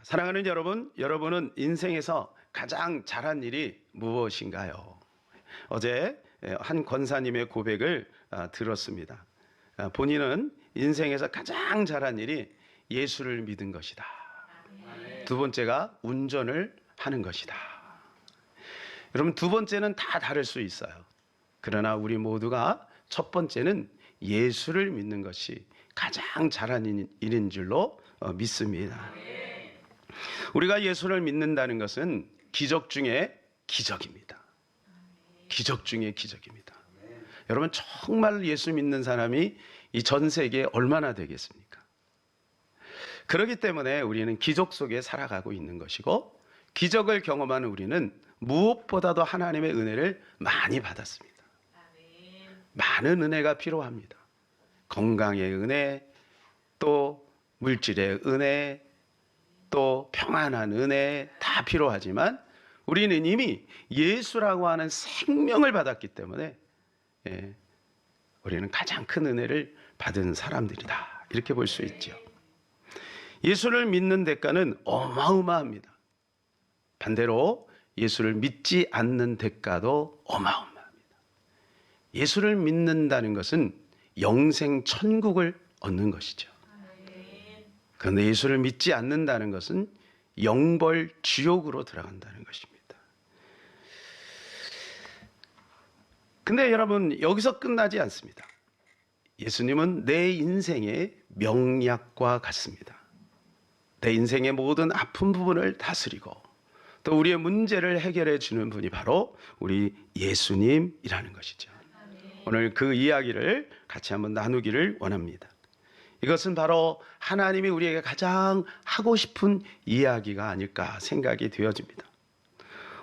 사랑하는 여러분, 여러분은 인생에서 가장 잘한 일이 무엇인가요? 어제 한 권사님의 고백을 들었습니다. 본인은 인생에서 가장 잘한 일이 예수를 믿은 것이다. 두 번째가 운전을 하는 것이다. 여러분, 두 번째는 다 다를 수 있어요. 그러나 우리 모두가 첫 번째는 예수를 믿는 것이 가장 잘한 일인 줄로 믿습니다. 우리가 예수를 믿는다는 것은 기적 중에 기적입니다. 기적 중에 기적입니다. 여러분, 정말 예수 믿는 사람이 이 전 세계에 얼마나 되겠습니까? 그렇기 때문에 우리는 기적 속에 살아가고 있는 것이고, 기적을 경험하는 우리는 무엇보다도 하나님의 은혜를 많이 받았습니다. 많은 은혜가 필요합니다. 건강의 은혜, 또 물질의 은혜, 또 평안한 은혜 다 필요하지만 우리는 이미 예수라고 하는 생명을 받았기 때문에 우리는 가장 큰 은혜를 받은 사람들이다, 이렇게 볼 수 있죠. 예수를 믿는 대가는 어마어마합니다. 반대로 예수를 믿지 않는 대가도 어마어마합니다. 예수를 믿는다는 것은 영생 천국을 얻는 것이죠. 그런데 예수를 믿지 않는다는 것은 영벌 지옥으로 들어간다는 것입니다. 근데 여러분, 여기서 끝나지 않습니다. 예수님은 내 인생의 명약과 같습니다. 내 인생의 모든 아픈 부분을 다스리고 또 우리의 문제를 해결해 주는 분이 바로 우리 예수님이라는 것이죠. 오늘 그 이야기를 같이 한번 나누기를 원합니다. 이것은 바로 하나님이 우리에게 가장 하고 싶은 이야기가 아닐까 생각이 되어집니다.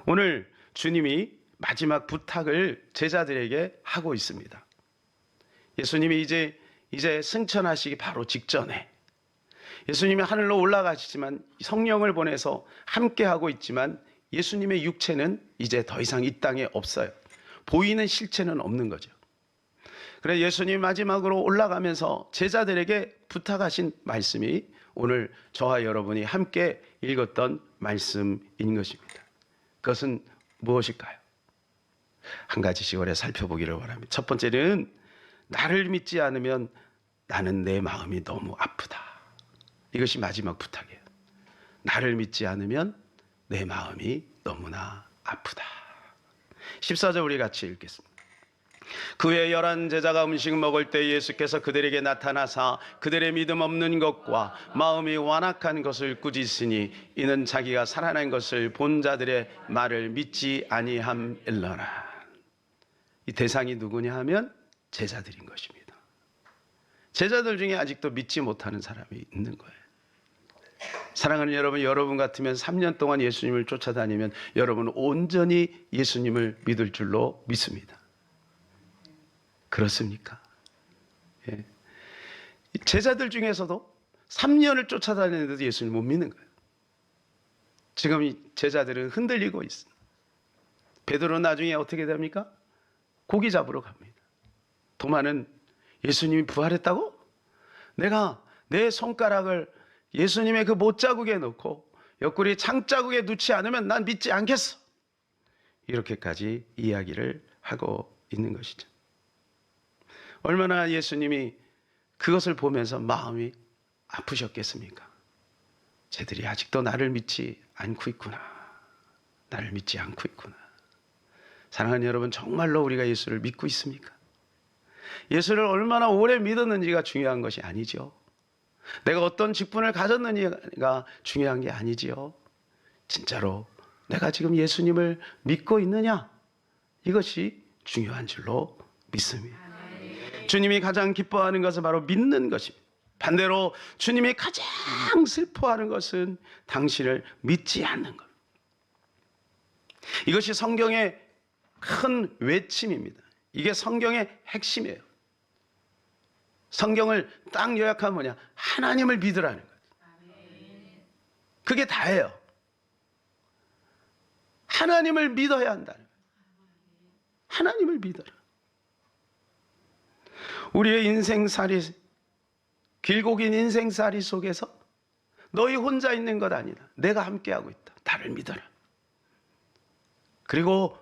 오늘 주님이 마지막 부탁을 제자들에게 하고 있습니다. 예수님이 이제 승천하시기 바로 직전에 예수님이 하늘로 올라가시지만 성령을 보내서 함께하고 있지만 예수님의 육체는 이제 더 이상 이 땅에 없어요. 보이는 실체는 없는 거죠. 그래서 예수님 마지막으로 올라가면서 제자들에게 부탁하신 말씀이 오늘 저와 여러분이 함께 읽었던 말씀인 것입니다. 그것은 무엇일까요? 한 가지씩 오래 살펴보기를 원합니다. 첫 번째는 나를 믿지 않으면 나는 내 마음이 너무 아프다. 이것이 마지막 부탁이에요. 나를 믿지 않으면 내 마음이 너무나 아프다. 14절 우리 같이 읽겠습니다. 그 후에 11 제자가 음식 먹을 때 예수께서 그들에게 나타나사 그들의 믿음 없는 것과 마음이 완악한 것을 꾸짖으니 이는 자기가 살아난 것을 본 자들의 말을 믿지 아니함일러라. 이 대상이 누구냐 하면 제자들인 것입니다. 제자들 중에 아직도 믿지 못하는 사람이 있는 거예요. 사랑하는 여러분, 여러분 같으면 3년 동안 예수님을 쫓아다니면 여러분은 온전히 예수님을 믿을 줄로 믿습니다. 그렇습니까? 예. 제자들 중에서도 3년을 쫓아다니는데도 예수님 못 믿는 거예요. 지금 이 제자들은 흔들리고 있습니다. 베드로는 나중에 어떻게 됩니까? 고기 잡으러 갑니다. 도마는 예수님이 부활했다고? 내가 내 손가락을 예수님의 그 못자국에 넣고 옆구리 창자국에 넣지 않으면 난 믿지 않겠어. 이렇게까지 이야기를 하고 있는 것이죠. 얼마나 예수님이 그것을 보면서 마음이 아프셨겠습니까? 쟤들이 아직도 나를 믿지 않고 있구나. 나를 믿지 않고 있구나. 사랑하는 여러분, 정말로 우리가 예수를 믿고 있습니까? 예수를 얼마나 오래 믿었는지가 중요한 것이 아니죠. 내가 어떤 직분을 가졌느냐가 중요한 게 아니지요. 진짜로 내가 지금 예수님을 믿고 있느냐? 이것이 중요한 줄로 믿습니다. 주님이 가장 기뻐하는 것은 바로 믿는 것입니다. 반대로 주님이 가장 슬퍼하는 것은 당신을 믿지 않는 것. 이것이 성경의 큰 외침입니다. 이게 성경의 핵심이에요. 성경을 딱 요약하면 뭐냐? 하나님을 믿으라는 거예요. 그게 다예요. 하나님을 믿어야 한다는 거예요. 하나님을 믿어라. 우리의 인생살이, 길고 긴 인생살이 속에서 너희 혼자 있는 것 아니다. 내가 함께하고 있다. 나를 믿어라. 그리고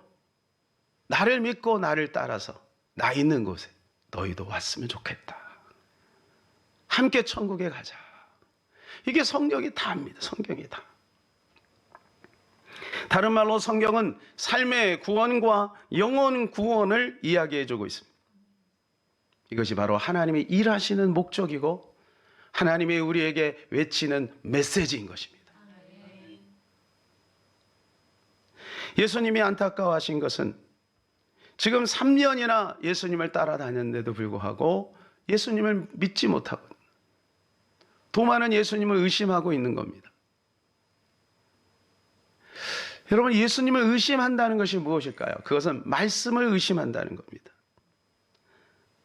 나를 믿고 나를 따라서 나 있는 곳에 너희도 왔으면 좋겠다. 함께 천국에 가자. 이게 성경이 다입니다. 성경이 다. 다른 말로 성경은 삶의 구원과 영혼 구원을 이야기해 주고 있습니다. 이것이 바로 하나님이 일하시는 목적이고 하나님이 우리에게 외치는 메시지인 것입니다. 예수님이 안타까워하신 것은 지금 3년이나 예수님을 따라다녔는데도 불구하고 예수님을 믿지 못하고 도마는 예수님을 의심하고 있는 겁니다. 여러분, 예수님을 의심한다는 것이 무엇일까요? 그것은 말씀을 의심한다는 겁니다.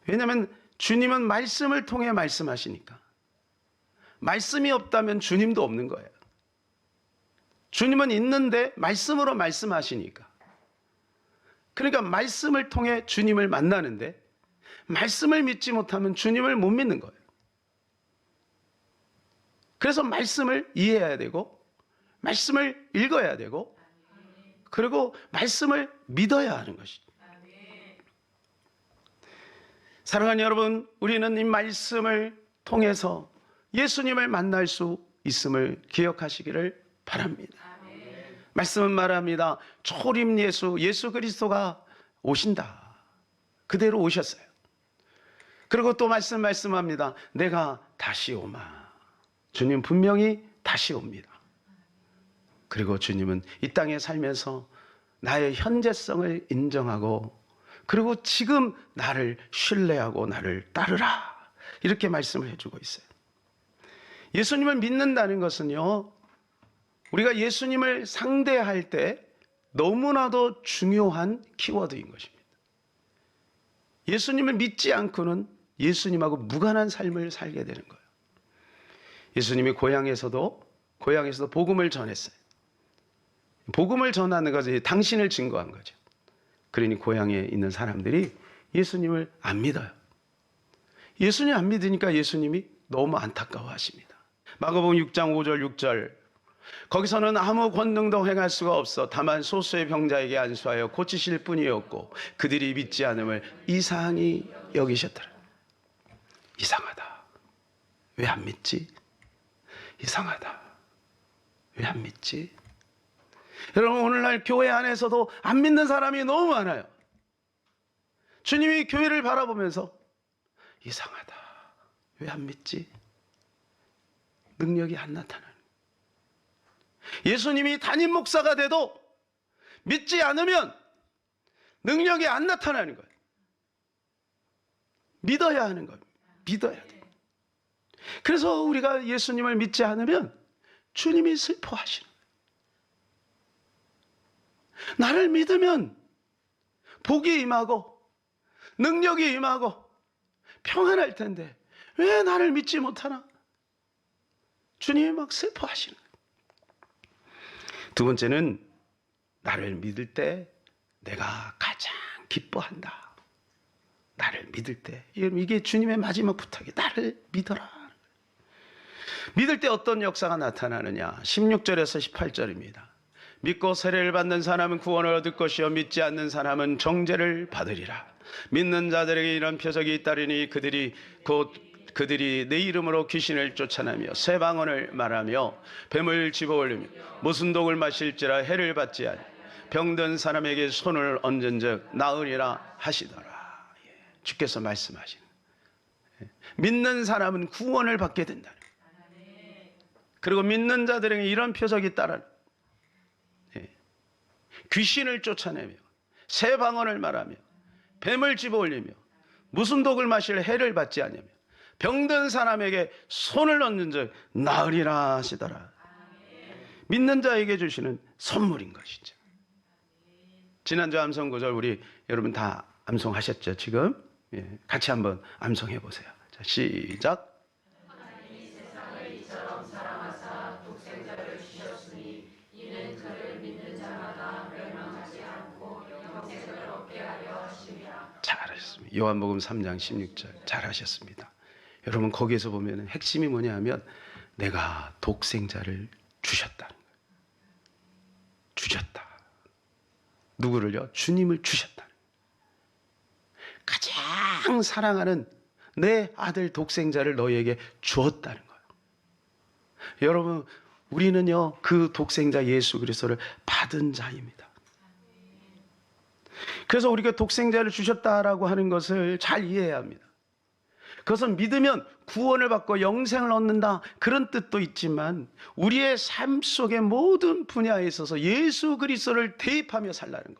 왜냐하면 주님은 말씀을 통해 말씀하시니까. 말씀이 없다면 주님도 없는 거예요. 주님은 있는데 말씀으로 말씀하시니까. 그러니까 말씀을 통해 주님을 만나는데 말씀을 믿지 못하면 주님을 못 믿는 거예요. 그래서 말씀을 이해해야 되고 말씀을 읽어야 되고 그리고 말씀을 믿어야 하는 것이죠. 사랑하는 여러분, 우리는 이 말씀을 통해서 예수님을 만날 수 있음을 기억하시기를 바랍니다. 말씀은 말합니다. 초림 예수 그리스도가 오신다. 그대로 오셨어요. 그리고 또 말씀합니다. 내가 다시 오마. 주님 분명히 다시 옵니다. 그리고 주님은 이 땅에 살면서 나의 현재성을 인정하고 그리고 지금 나를 신뢰하고 나를 따르라. 이렇게 말씀을 해주고 있어요. 예수님을 믿는다는 것은요, 우리가 예수님을 상대할 때 너무나도 중요한 키워드인 것입니다. 예수님을 믿지 않고는 예수님하고 무관한 삶을 살게 되는 거예요. 예수님이 고향에서도 복음을 전했어요. 복음을 전하는 것이 당신을 증거한 거죠. 그러니 고향에 있는 사람들이 예수님을 안 믿어요. 예수님 안 믿으니까 예수님이 너무 안타까워하십니다. 마가복음 6장 5절 6절 거기서는 아무 권능도 행할 수가 없어 다만 소수의 병자에게 안수하여 고치실 뿐이었고 그들이 믿지 않음을 이상히 여기셨더라. 이상하다. 왜 안 믿지? 이상하다. 왜 안 믿지? 여러분, 오늘날 교회 안에서도 안 믿는 사람이 너무 많아요. 주님이 교회를 바라보면서 이상하다. 왜 안 믿지? 능력이 안 나타나는. 예수님이 담임 목사가 돼도 믿지 않으면 능력이 안 나타나는 거예요. 믿어야 하는 거예요. 믿어야 돼요. 그래서 우리가 예수님을 믿지 않으면 주님이 슬퍼하시는 거예요. 나를 믿으면 복이 임하고 능력이 임하고 평안할 텐데 왜 나를 믿지 못하나? 주님이 막 슬퍼하시는 거예요. 두 번째는 나를 믿을 때 내가 가장 기뻐한다. 나를 믿을 때. 이게 주님의 마지막 부탁이 나를 믿어라. 믿을 때 어떤 역사가 나타나느냐. 16절에서 18절입니다. 믿고 세례를 받는 사람은 구원을 얻을 것이요 믿지 않는 사람은 정죄를 받으리라. 믿는 자들에게 이런 표적이 있다리니 그들이 내 이름으로 귀신을 쫓아내며 새 방언을 말하며 뱀을 집어올리며 무슨 독을 마실지라 해를 받지 아니 병든 사람에게 손을 얹은즉 나으리라 하시더라. 주께서 말씀하시는 믿는 사람은 구원을 받게 된다. 그리고 믿는 자들에게 이런 표적이 있다라. 귀신을 쫓아내며 새 방언을 말하며 뱀을 집어올리며 무슨 독을 마실 해를 받지 아니하며 병든 사람에게 손을 얹는 즉 나으리라 하시더라. 믿는 자에게 주시는 선물인 것이죠. 지난주 암송 구절 우리 여러분 다 암송하셨죠? 지금 같이 한번 암송해 보세요. 자, 시작. 잘하셨습니다. 요한복음 3장 16절 잘하셨습니다. 여러분 거기에서 보면 핵심이 뭐냐 하면 내가 독생자를 주셨다는 거예요. 주셨다. 누구를요? 주님을 주셨다는 거예요. 가장 사랑하는 내 아들 독생자를 너희에게 주었다는 거예요. 여러분, 우리는요 그 독생자 예수 그리스도를 받은 자입니다. 그래서 우리가 독생자를 주셨다라고 하는 것을 잘 이해해야 합니다. 그것은 믿으면 구원을 받고 영생을 얻는다, 그런 뜻도 있지만 우리의 삶 속의 모든 분야에 있어서 예수 그리스도를 대입하며 살라는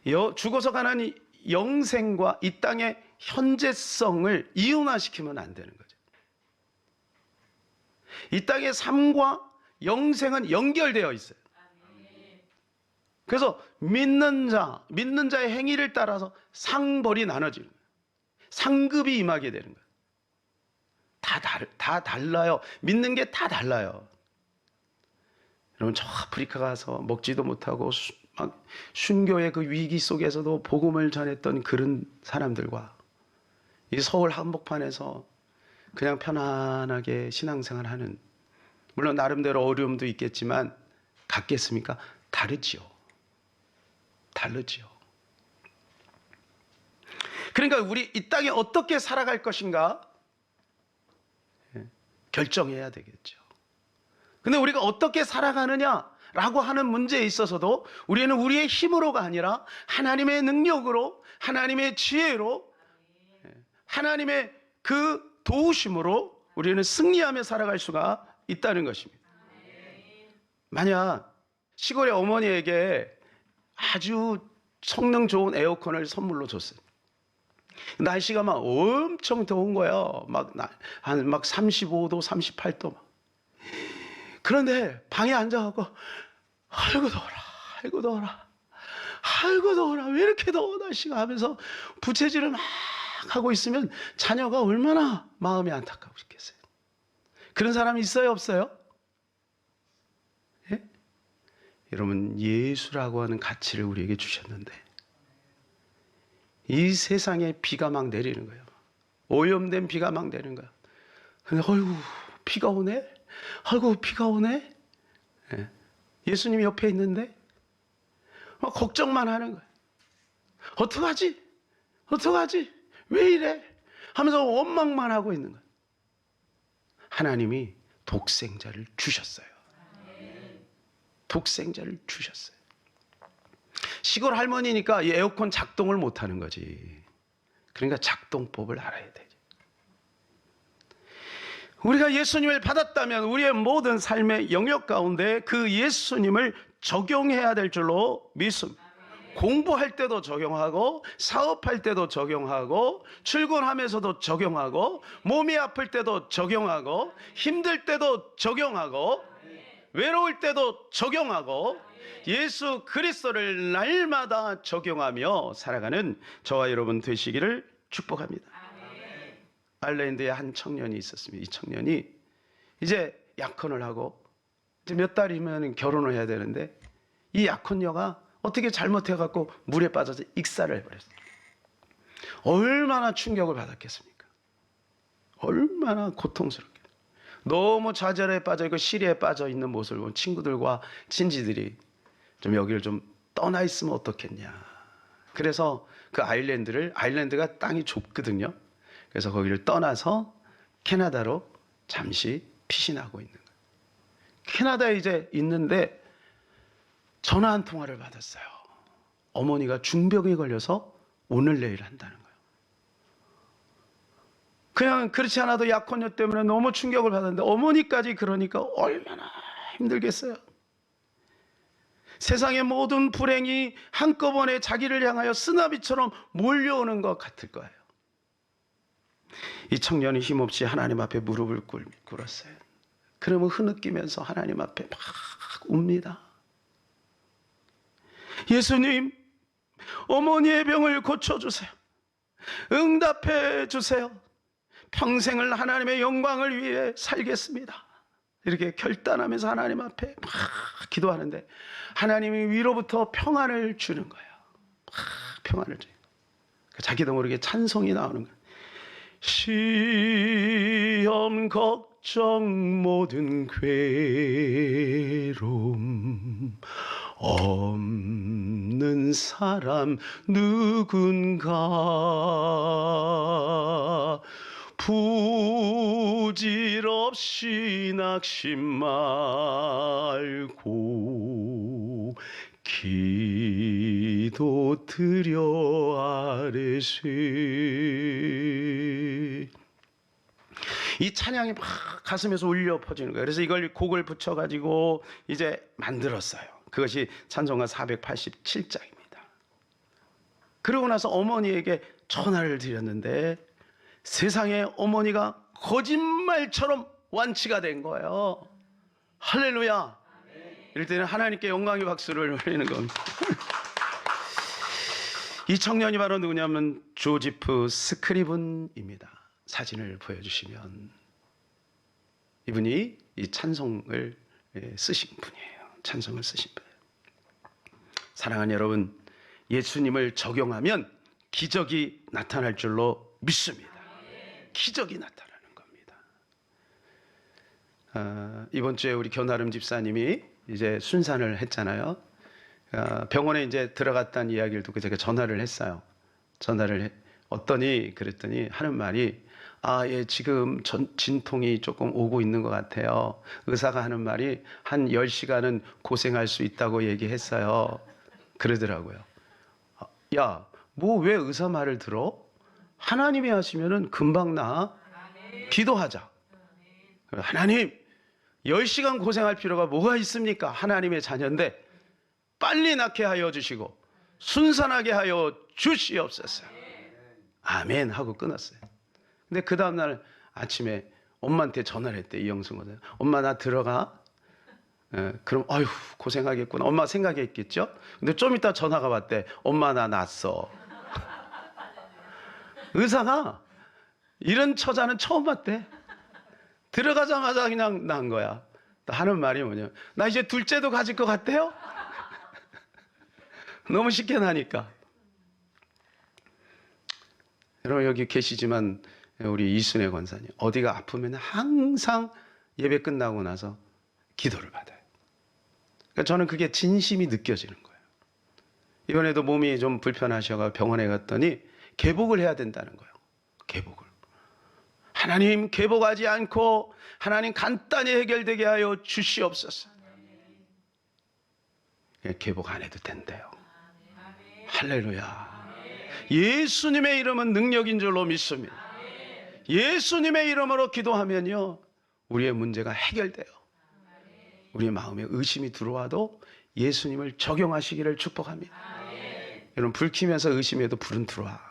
거예요. 죽어서 가는 영생과 이 땅의 현재성을 이혼화시키면 안 되는 거죠. 이 땅의 삶과 영생은 연결되어 있어요. 그래서 믿는 자의 행위를 따라서 상벌이 나눠지는 거예요. 상급이 임하게 되는 거예요. 다 달라요. 믿는 게 다 달라요. 여러분, 저 아프리카 가서 먹지도 못하고 막 순교의 그 위기 속에서도 복음을 전했던 그런 사람들과 이 서울 한복판에서 그냥 편안하게 신앙생활하는, 물론 나름대로 어려움도 있겠지만 같겠습니까? 다르지요. 그러니까 우리 이 땅에 어떻게 살아갈 것인가 결정해야 되겠죠. 근데 우리가 어떻게 살아가느냐라고 하는 문제에 있어서도 우리는 우리의 힘으로가 아니라 하나님의 능력으로, 하나님의 지혜로, 하나님의 그 도우심으로 우리는 승리하며 살아갈 수가 있다는 것입니다. 만약 시골의 어머니에게 아주 성능 좋은 에어컨을 선물로 줬어요. 날씨가 막 엄청 더운 거예요. 막 35도, 38도. 그런데 방에 앉아갖고, 아이고 더워라. 왜 이렇게 더워, 날씨가 하면서 부채질을 막 하고 있으면 자녀가 얼마나 마음이 안타까우시겠어요. 그런 사람이 있어요, 없어요? 예? 여러분, 예수라고 하는 가치를 우리에게 주셨는데 이 세상에 비가 막 내리는 거예요. 오염된 비가 막 내리는 거예요. 근데 어이구, 비가 오네? 예. 예수님이 옆에 있는데 막 걱정만 하는 거예요. 어떡하지? 왜 이래? 하면서 원망만 하고 있는 거예요. 하나님이 독생자를 주셨어요. 시골 할머니니까 이 에어컨 작동을 못하는 거지. 그러니까 작동법을 알아야 되죠. 우리가 예수님을 받았다면 우리의 모든 삶의 영역 가운데 그 예수님을 적용해야 될 줄로 믿습니다. 공부할 때도 적용하고, 사업할 때도 적용하고, 출근하면서도 적용하고, 몸이 아플 때도 적용하고, 힘들 때도 적용하고, 외로울 때도 적용하고, 예수 그리스도를 날마다 적용하며 살아가는 저와 여러분 되시기를 축복합니다. 아일랜드에 한 청년이 있었습니다. 이 청년이 이제 약혼을 하고 이제 몇 달이면 결혼을 해야 되는데 이 약혼녀가 어떻게 잘못해갖고 물에 빠져서 익사를 해버렸어요. 얼마나 충격을 받았겠습니까? 얼마나 고통스럽게. 너무 좌절에 빠져있고 시리에 빠져있는 모습을 본 친구들과 친지들이 좀 여기를 좀 떠나 있으면 어떻겠냐. 그래서 그 아일랜드가 땅이 좁거든요. 그래서 거기를 떠나서 캐나다로 잠시 피신하고 있는 거예요. 캐나다에 이제 있는데 전화 한 통화를 받았어요. 어머니가 중병에 걸려서 오늘 내일 한다는 거예요. 그냥 그렇지 않아도 약혼녀 때문에 너무 충격을 받았는데 어머니까지 그러니까 얼마나 힘들겠어요. 세상의 모든 불행이 한꺼번에 자기를 향하여 쓰나미처럼 몰려오는 것 같을 거예요. 이 청년이 힘없이 하나님 앞에 무릎을 꿇었어요. 그러면 흐느끼면서 하나님 앞에 막 웁니다. 예수님, 어머니의 병을 고쳐주세요. 응답해 주세요. 평생을 하나님의 영광을 위해 살겠습니다. 이렇게 결단하면서 하나님 앞에 막 기도하는데 하나님이 위로부터 평안을 주는 거예요. 막 평안을 줘요. 자기도 모르게 찬송이 나오는 거예요. 시험 걱정 모든 괴로움 없는 사람 누군가 부질없이 낙심 말고 기도 드려 아뢰세. 이 찬양이 막 가슴에서 울려 퍼지는 거예요. 그래서 이걸 곡을 붙여가지고 이제 만들었어요. 그것이 찬송가 487장입니다. 그러고 나서 어머니에게 전화를 드렸는데 세상에 어머니가 거짓말처럼 완치가 된 거예요. 할렐루야. 이럴 때는 하나님께 영광의 박수를 올리는 겁니다. 이 청년이 바로 누구냐면 조지프 스크리븐입니다. 사진을 보여주시면 이분이 이 찬송을 쓰신 분이에요. 찬송을 쓰신 분이에요. 사랑하는 여러분, 예수님을 적용하면 기적이 나타날 줄로 믿습니다. 기적이 나타나는 겁니다. 이번 주에 우리 견나름 집사님이 이제 순산을 했잖아요. 병원에 이제 들어갔다는 이야기를 듣고 제가 전화를 했어요. 그랬더니 하는 말이 예, 지금 진통이 조금 오고 있는 것 같아요. 의사가 하는 말이 한 10시간은 고생할 수 있다고 얘기했어요. 그러더라고요. 야, 뭐 왜 의사 말을 들어? 하나님이 하시면은 금방 나. 기도하자. 하나님, 10시간 고생할 필요가 뭐가 있습니까? 하나님의 자녀인데 빨리 낳게 하여 주시고 순산하게 하여 주시옵소서. 아멘 하고 끊었어요. 근데 그 다음날 아침에 엄마한테 전화를 했대. 이영승은 엄마 나 들어가. 그럼 아유 고생하겠구나. 엄마 생각했겠죠. 근데 좀 이따 전화가 왔대. 엄마 나 났어. 의사가 이런 처자는 처음 봤대. 들어가자마자 그냥 난 거야. 하는 말이 뭐냐, 나 이제 둘째도 가질 것 같대요. 너무 쉽게 나니까. 여러분 여기 계시지만 우리 이순애 권사님 어디가 아프면 항상 예배 끝나고 나서 기도를 받아요. 그러니까 저는 그게 진심이 느껴지는 거예요. 이번에도 몸이 좀 불편하셔가 병원에 갔더니 개복을 해야 된다는 거예요. 개복을. 하나님 개복하지 않고 하나님 간단히 해결되게 하여 주시옵소서. 개복 안 해도 된대요. 할렐루야. 예수님의 이름은 능력인 줄로 믿습니다. 예수님의 이름으로 기도하면요 우리의 문제가 해결돼요. 우리의 마음에 의심이 들어와도 예수님을 적용하시기를 축복합니다. 여러분 불 켜면서 의심해도 불은 들어와.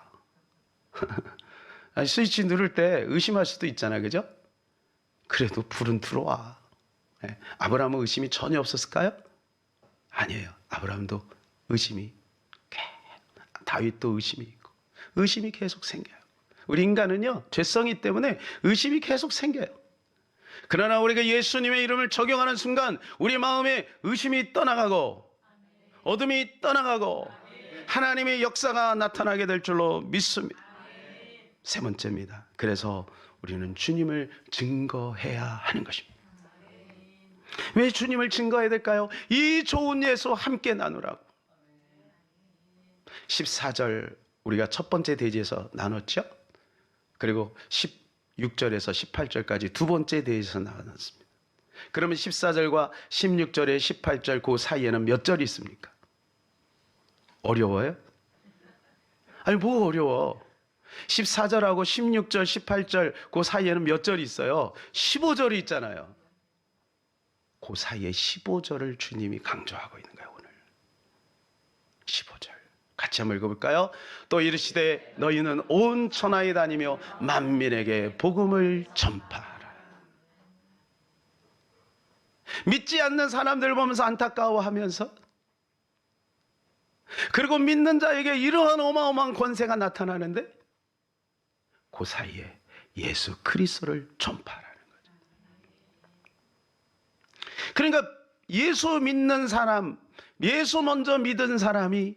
스위치 누를 때 의심할 수도 있잖아요, 그죠? 그래도 불은 들어와. 아브라함은 의심이 전혀 없었을까요? 아니에요. 아브라함도 의심이, 다윗도 의심이 있고 의심이 계속 생겨요. 우리 인간은요 죄성이 때문에 의심이 계속 생겨요. 그러나 우리가 예수님의 이름을 적용하는 순간 우리 마음에 의심이 떠나가고 어둠이 떠나가고 하나님의 역사가 나타나게 될 줄로 믿습니다. 세 번째입니다. 그래서 우리는 주님을 증거해야 하는 것입니다. 왜 주님을 증거해야 될까요? 이 좋은 예수 함께 나누라고. 14절 우리가 첫 번째 대지에서 나눴죠. 그리고 16절에서 18절까지 두 번째 대지에서 나눴습니다. 그러면 14절과 16절에 18절 그 사이에는 몇 절이 있습니까? 어려워요? 아니 뭐 어려워. 14절하고 16절 18절 그 사이에는 몇 절이 있어요? 15절이 있잖아요. 그 사이에 15절을 주님이 강조하고 있는 거예요. 오늘 15절 같이 한번 읽어볼까요? 또 이르시되 너희는 온 천하에 다니며 만민에게 복음을 전파하라. 믿지 않는 사람들 보면서 안타까워하면서 그리고 믿는 자에게 이러한 어마어마한 권세가 나타나는데 그 사이에 예수 그리스도를 전파하라는 거죠. 그러니까 예수 믿는 사람, 예수 먼저 믿은 사람이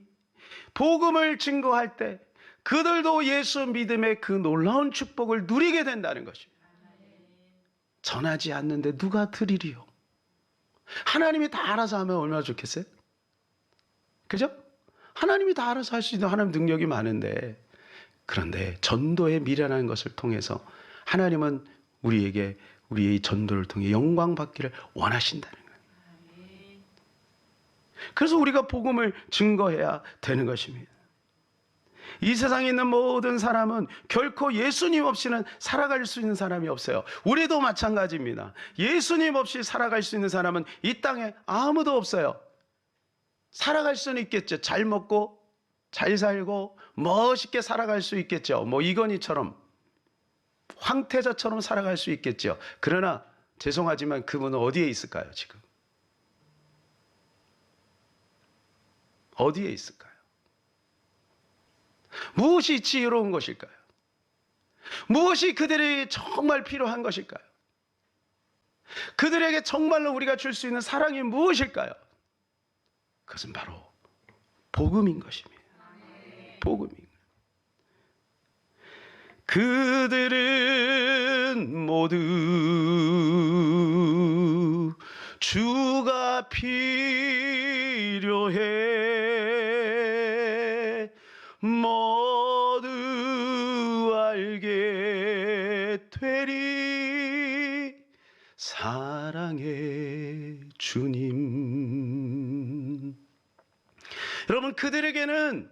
복음을 증거할 때 그들도 예수 믿음의 그 놀라운 축복을 누리게 된다는 것입니다. 전하지 않는데 누가 드리리요? 하나님이 다 알아서 하면 얼마나 좋겠어요? 그죠? 하나님이 다 알아서 할 수 있는 하나님 능력이 많은데, 그런데 전도의 미련한 것을 통해서 하나님은 우리에게 우리의 전도를 통해 영광 받기를 원하신다는 거예요. 그래서 우리가 복음을 증거해야 되는 것입니다. 이 세상에 있는 모든 사람은 결코 예수님 없이는 살아갈 수 있는 사람이 없어요. 우리도 마찬가지입니다. 예수님 없이 살아갈 수 있는 사람은 이 땅에 아무도 없어요. 살아갈 수는 있겠죠. 잘 먹고 잘 살고 멋있게 살아갈 수 있겠죠. 뭐 이건희처럼, 황태자처럼 살아갈 수 있겠죠. 그러나 죄송하지만 그분은 어디에 있을까요, 지금? 어디에 있을까요? 무엇이 지혜로운 것일까요? 무엇이 그들에게 정말 필요한 것일까요? 그들에게 정말로 우리가 줄 수 있는 사랑이 무엇일까요? 그것은 바로 복음인 것입니다. 복음인 것입니다. 그들은 모두 주가 필요해 모두 알게 되리 사랑의 주님. 여러분, 그들에게는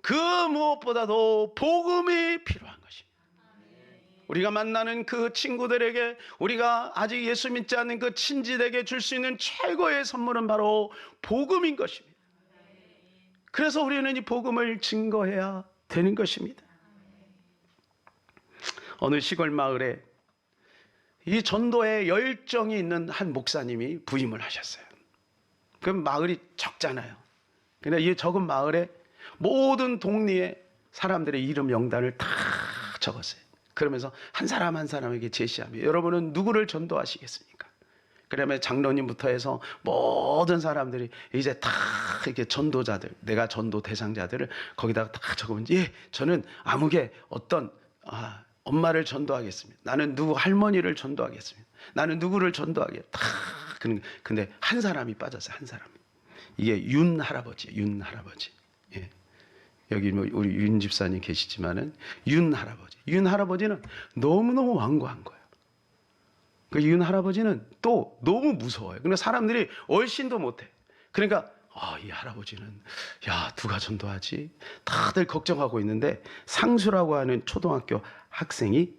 그 무엇보다도 복음이 필요한 것입니다. 우리가 만나는 그 친구들에게, 우리가 아직 예수 믿지 않는 그 친지에게 줄 수 있는 최고의 선물은 바로 복음인 것입니다. 그래서 우리는 이 복음을 증거해야 되는 것입니다. 어느 시골 마을에 이 전도에 열정이 있는 한 목사님이 부임을 하셨어요. 그럼 마을이 적잖아요. 근데 이 적은 마을에 모든 동리의 사람들의 이름 명단을 다 적었어요. 그러면서 한 사람 한 사람에게 제시합니다. 여러분은 누구를 전도하시겠습니까? 그러면 장로님부터 해서 모든 사람들이 이제 다 이렇게 전도자들, 내가 전도 대상자들을 거기다가 다 적으면, 예, 저는 아무개 어떤 엄마를 전도하겠습니다. 나는 누구 할머니를 전도하겠습니다. 나는 누구를 전도하겠다. 다 근데 한 사람이 빠졌어요. 한 사람. 이게 윤 할아버지, 윤 할아버지. 예. 여기 뭐 우리 윤 집사님 계시지만은 윤 할아버지. 윤 할아버지는 너무너무 완고한 거예요. 그 윤 할아버지는 또 너무 무서워요. 그러니까 사람들이 얼씬도 못해. 그러니까 이 할아버지는 누가 전도하지? 다들 걱정하고 있는데 상수라고 하는 초등학교 학생이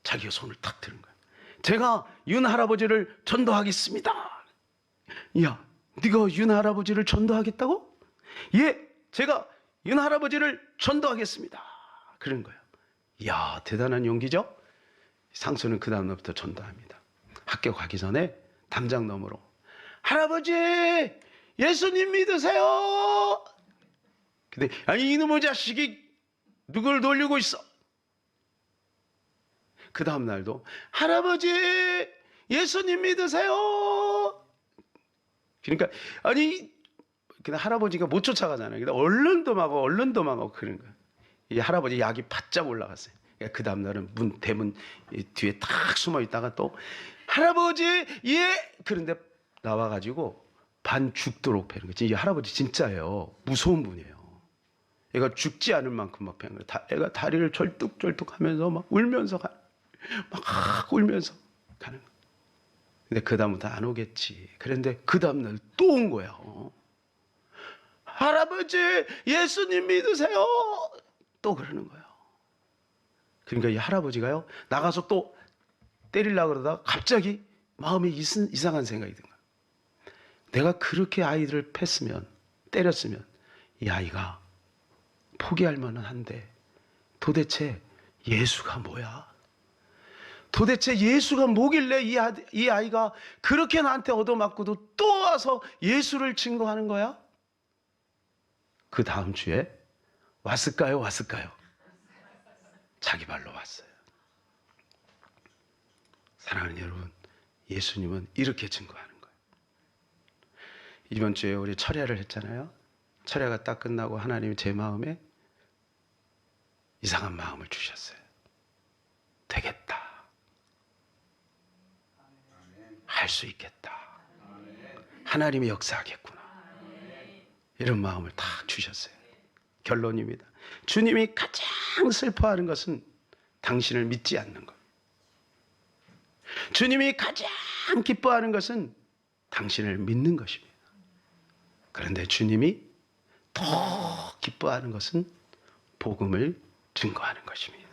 자기 손을 탁 드는 거예요. 제가 윤 할아버지를 전도하겠습니다. 야, 네가 윤 할아버지를 전도하겠다고? 예, 제가 윤 할아버지를 전도하겠습니다. 그런 거예요. 이야, 대단한 용기죠? 상수는 그 다음부터 전도합니다. 학교 가기 전에 담장 너머로, 할아버지 예수님 믿으세요. 근데 아니, 이놈의 자식이 누굴 놀리고 있어. 그 다음 날도 할아버지 예수님 믿으세요. 그러니까 아니, 그냥 할아버지가 못 쫓아가잖아요. 근데 얼른 도망가고 그런 거예요. 이 할아버지 약이 바짝 올라갔어요. 그 다음 날은 대문 뒤에 탁 숨어 있다가 또 할아버지 예, 그런데 나와가지고 반 죽도록 패는 거지. 이 할아버지 진짜예요. 무서운 분이에요. 얘가 죽지 않을 만큼 막 패는 거예요. 애가 다리를 절뚝절뚝하면서 막 울면서 막 울면서 가는 거예요. 근데 그 다음부터 안 오겠지. 그런데 그 다음 날 또 온 거예요. 할아버지 예수님 믿으세요. 또 그러는 거예요. 그러니까 이 할아버지가요, 나가서 또 때리려고 그러다가 갑자기 마음에 이상한 생각이 든 거예요. 내가 그렇게 아이들을 때렸으면 이 아이가 포기할 만은 한데 도대체 예수가 뭐야? 도대체 예수가 뭐길래 이 아이가 그렇게 나한테 얻어맞고도 또 와서 예수를 증거하는 거야? 그 다음 주에 왔을까요? 자기 발로 왔어요. 사랑하는 여러분, 예수님은 이렇게 증거하는 거예요. 이번 주에 우리 철야를 했잖아요. 철야가 딱 끝나고 하나님이 제 마음에 이상한 마음을 주셨어요. 되겠다. 할 수 있겠다. 하나님이 역사하겠구나. 이런 마음을 딱 주셨어요. 결론입니다. 주님이 가장 슬퍼하는 것은 당신을 믿지 않는 것. 주님이 가장 기뻐하는 것은 당신을 믿는 것입니다. 그런데 주님이 더 기뻐하는 것은 복음을 증거하는 것입니다.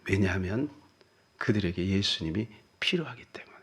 왜냐하면 그들에게 예수님이 필요하기 때문에.